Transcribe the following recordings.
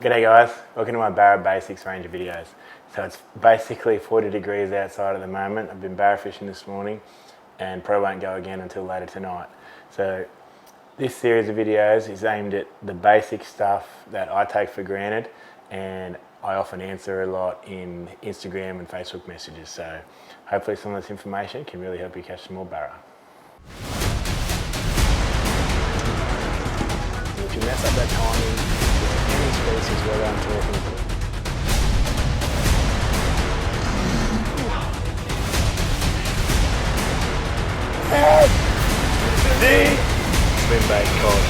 G'day guys, welcome to my Barra Basics range of videos. So it's basically 40 degrees outside at the moment. I've been barra fishing this morning and probably won't go again until later tonight. So this series of videos is aimed at the basic stuff that I take for granted and I often answer a lot in Instagram and Facebook messages. So hopefully some of this information can really help you catch some more barra. If you mess up that timing, any species whether I'm talking to. Swim bait cod.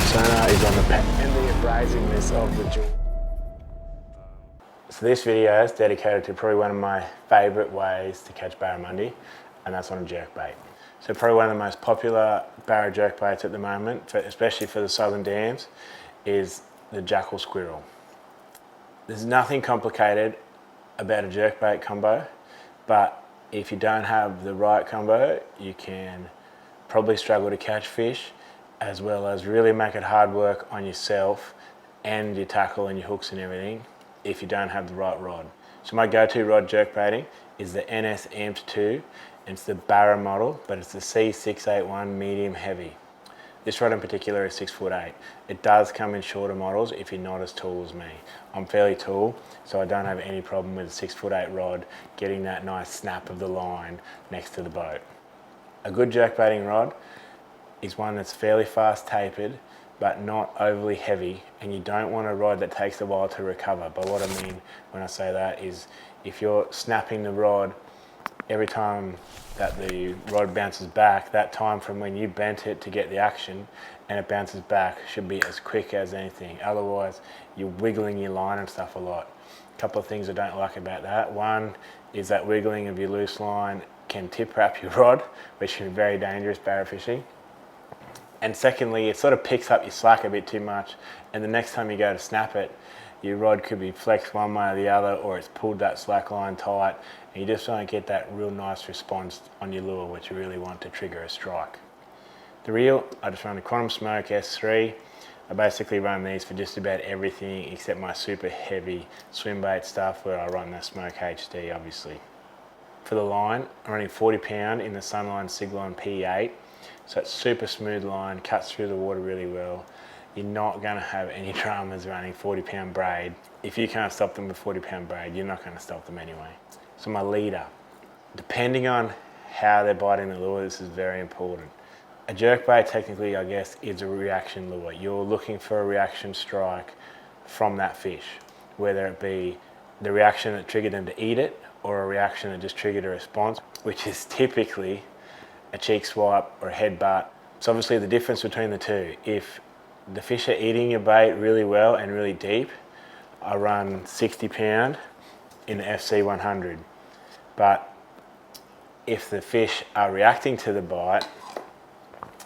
Sonar is on the pack and the abrasiveness of the jaw. So this video is dedicated to probably one of my favourite ways to catch barramundi, and that's on a jerkbait. So probably one of the most popular barra jerkbaits at the moment, especially for the southern dams, is the Jackall Squirrel. There's nothing complicated about a jerkbait combo, but if you don't have the right combo, you can probably struggle to catch fish, as well as really make it hard work on yourself and your tackle and your hooks and everything if you don't have the right rod. So my go-to rod jerkbaiting is the NS Amped 2. It's the Barra model, but it's the C681 medium heavy. This rod in particular is 6'8". It does come in shorter models if you're not as tall as me. I'm fairly tall, so I don't have any problem with a 6'8" rod getting that nice snap of the line next to the boat. A good jerkbaiting rod is one that's fairly fast tapered, but not overly heavy, and you don't want a rod that takes a while to recover. But what I mean when I say that is if you're snapping the rod every time that the rod bounces back, that time from when you bent it to get the action and it bounces back should be as quick as anything. Otherwise, you're wiggling your line and stuff a lot. A couple of things I don't like about that. One is that wiggling of your loose line can tip wrap your rod, which can be very dangerous barra fishing. And secondly, it sort of picks up your slack a bit too much, and the next time you go to snap it, your rod could be flexed one way or the other, or it's pulled that slack line tight, and you just don't get that real nice response on your lure, which you really want to trigger a strike. The reel, I just run a Quantum Smoke S3. I basically run these for just about everything except my super heavy swim bait stuff, where I run the Smoke HD, obviously. For the line, I'm running 40 pound in the Sunline Siglon P8. So it's super smooth line, cuts through the water really well. You're not going to have any dramas running 40 pound braid. If you can't stop them with 40 pound braid, you're not going to stop them anyway. So my leader, depending on how they're biting the lure, this is very important. A jerkbait technically, I guess, is a reaction lure. You're looking for a reaction strike from that fish, whether it be the reaction that triggered them to eat it or a reaction that just triggered a response, which is typically a cheek swipe or a headbutt. So obviously the difference between the two, if the fish are eating your bait really well and really deep, I run 60 pound in the FC 100. But if the fish are reacting to the bite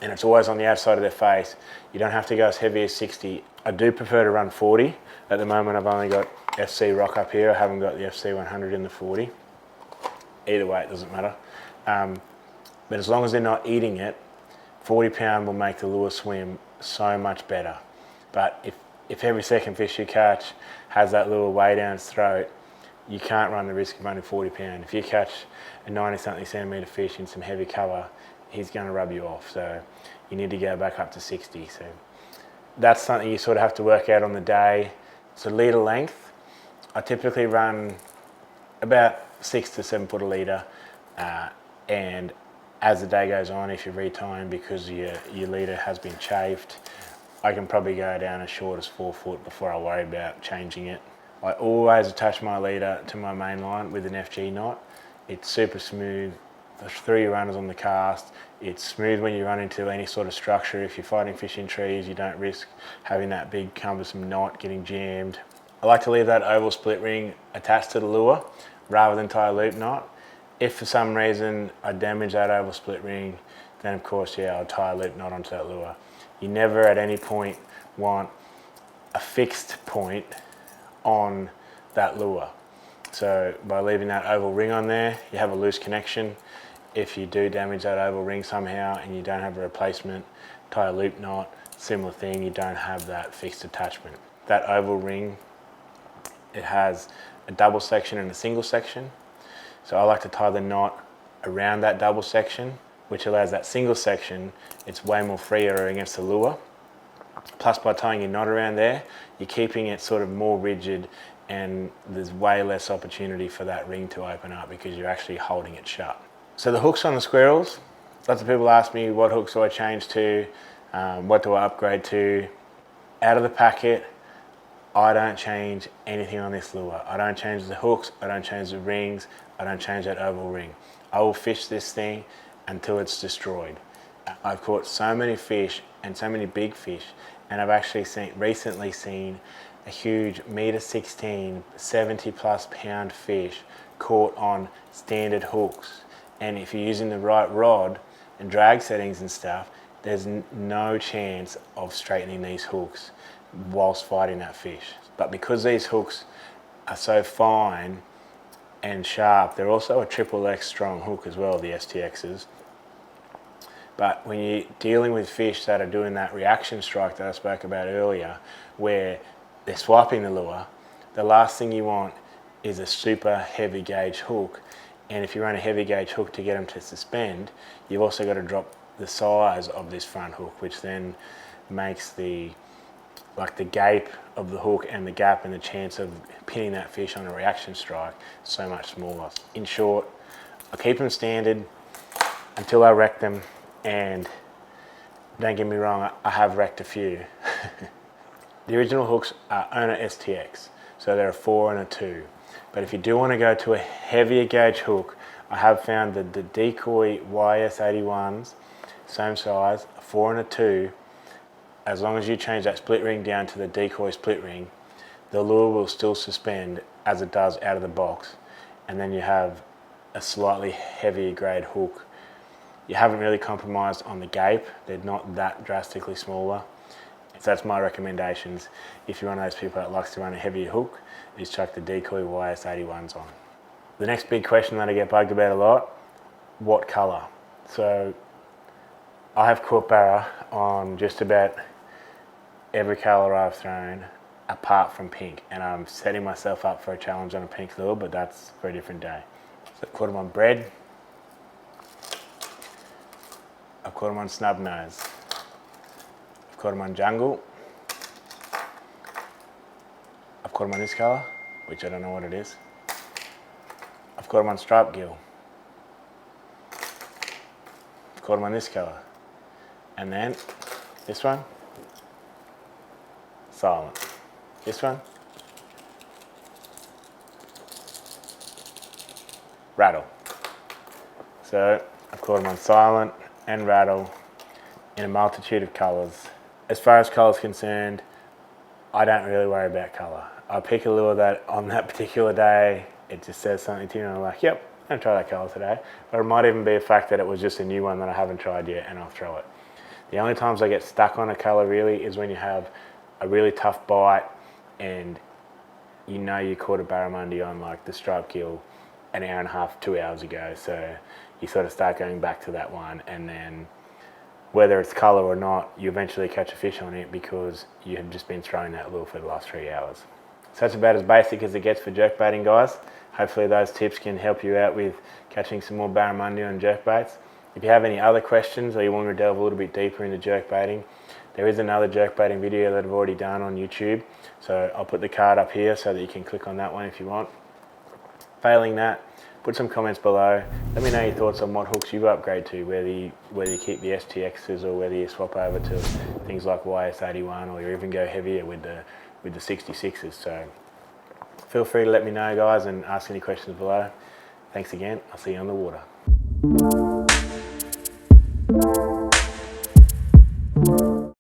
and it's always on the outside of their face, you don't have to go as heavy as 60. I do prefer to run 40. At the moment I've only got FC Rock up here. I haven't got the FC 100 in the 40. Either way, it doesn't matter. But as long as they're not eating it, 40 pound will make the lure swim so much better. But if every second fish you catch has that lure way down its throat, you can't run the risk of only 40 pound. If you catch a 90 something centimetre fish in some heavy cover, he's going to rub you off. So you need to go back up to 60. So that's something you sort of have to work out on the day. So leader length, I typically run about 6 to 7 foot a leader, and as the day goes on, if you retime because your leader has been chafed, I can probably go down as short as 4 foot before I worry about changing it. I always attach my leader to my main line with an FG knot. It's super smooth. There's 3 runners on the cast. It's smooth when you run into any sort of structure. If you're fighting fish in trees, you don't risk having that big cumbersome knot getting jammed. I like to leave that oval split ring attached to the lure rather than tie a loop knot. If for some reason I damage that oval split ring, then of course, yeah, I'll tie a loop knot onto that lure. You never at any point want a fixed point on that lure. So by leaving that oval ring on there, you have a loose connection. If you do damage that oval ring somehow and you don't have a replacement, tie a loop knot, similar thing, you don't have that fixed attachment. that oval ring, it has a double section and a single section. So I like to tie the knot around that double section, which allows that single section, it's way more freer against the lure. Plus, by tying your knot around there, you're keeping it sort of more rigid, and there's way less opportunity for that ring to open up because you're actually holding it shut. So the hooks on the squirrels, lots of people ask me what hooks do I change to, what do I upgrade to. Out of the packet, I don't change anything on this lure. I don't change the hooks, I don't change the rings, I don't change that oval ring. I will fish this thing until it's destroyed. I've caught so many fish and so many big fish, and I've actually recently seen a huge 1.16 meter, 70+ pound fish caught on standard hooks. And if you're using the right rod and drag settings and stuff, there's no chance of straightening these hooks whilst fighting that fish. But because these hooks are so fine and sharp, they're also a XXX strong hook as well, the STXs. But when you're dealing with fish that are doing that reaction strike that I spoke about earlier, where they're swiping the lure, the last thing you want is a super heavy gauge hook. And if you run a heavy gauge hook to get them to suspend, you've also got to drop the size of this front hook, which then makes the gape of the hook and the gap and the chance of pinning that fish on a reaction strike so much smaller. In short, I keep them standard until I wreck them, and don't get me wrong, I have wrecked a few. The original hooks are owner STX, so they're a 4 and a 2. But if you do want to go to a heavier gauge hook, I have found that the Decoy YS81s, same size, a 4 and a 2, as long as you change that split ring down to the Decoy split ring, the lure will still suspend as it does out of the box, and then you have a slightly heavier grade hook. You haven't really compromised on the gape, they're not that drastically smaller. So that's my recommendations. If you're one of those people that likes to run a heavier hook, is chuck the Decoy YS81s on. The next big question that I get bugged about a lot, what colour? So I have caught barra on just about every colour I've thrown apart from pink, and I'm setting myself up for a challenge on a pink lure, but that's for a different day. So I've caught them on Braid, I've caught them on snub nose, I've caught them on jungle, I've caught them on this colour, which I don't know what it is. I've caught them on striped gill. I've caught them on this colour. And then this one, silent. This one, rattle. So I've caught them on silent and rattle in a multitude of colours. As far as colour is concerned, I don't really worry about colour. I pick a lure that on that particular day, it just says something to you and I'm like, yep, I'm gonna try that colour today. But it might even be a fact that it was just a new one that I haven't tried yet and I'll throw it. The only times I get stuck on a colour really is when you have a really tough bite and you know you caught a barramundi on like the striped gill an hour and a half, 2 hours ago. So you sort of start going back to that one, and then whether it's colour or not, you eventually catch a fish on it because you have just been throwing that lure for the last 3 hours. So that's about as basic as it gets for jerkbaiting, guys. Hopefully those tips can help you out with catching some more barramundi on jerkbaits. If you have any other questions or you want me to delve a little bit deeper into jerkbaiting, there is another jerkbaiting video that I've already done on YouTube. So I'll put the card up here so that you can click on that one if you want. Failing that, put some comments below. Let me know your thoughts on what hooks you upgrade to, whether you keep the STXs or whether you swap over to things like YS81 or you even go heavier with the 66s. So feel free to let me know, guys, and ask any questions below. Thanks again. I'll see you on the water.